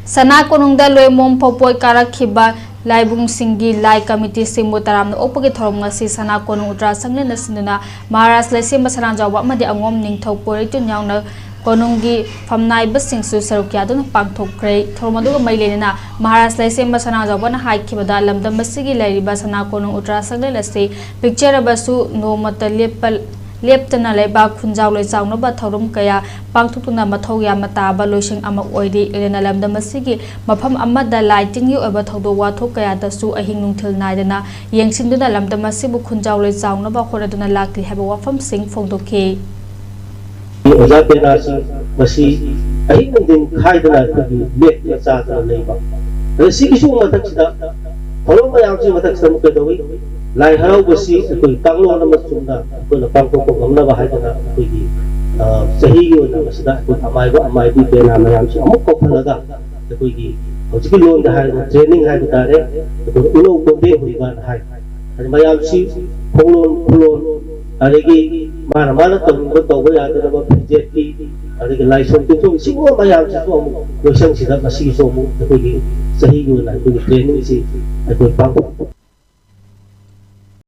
Sana konungda loy mom popoi karakhiba laibung singi lai committee singbu taramna okpagi thouram ngasi sana konung utra sangle nasinuna Maharashtra laisem basarang jawa madi angom ningthau pori tu nyangna konunggi famnai basingsu sarukya dun pangthokkhre thormadu mailena Maharashtra laisem basarang jawa na haikibada lamdam basigi lairiba sana konung utra sangle lase picture abasu no mata leptana leba khunjaw loi chawna ba thorum kaya pangthukna mathau ya mata ba loising ama oidi elena lamda masigi mafam amada lighting yu aba thodo wa thok kaya da su ahing nungthil naidana yengsinduna lamda masibu khunjaw loi chawna ba khoraduna lakli haba wafam sing phongdokhe oja penasi masi ahing nungdin khaidana khagi lek ya cha da leiba sigi su mathak sida thorum ba yang chi mathak sam ke doi lai harau basi koi tanglo na masunda ko na pangko ko gamna ba haidana koi gi sahi yo na masda ko amai bi pena mayam si amuk ko phalaga koi gi hojiki lon da hai training hai ta re ko ulo ko de hoi ba hai mayam si phulon are gi mana to ko ya da ba project ki are gi lai som to si ko mayam si so mu ko sang si da masi so mu koi gi sahi yo na ko training si ko pangko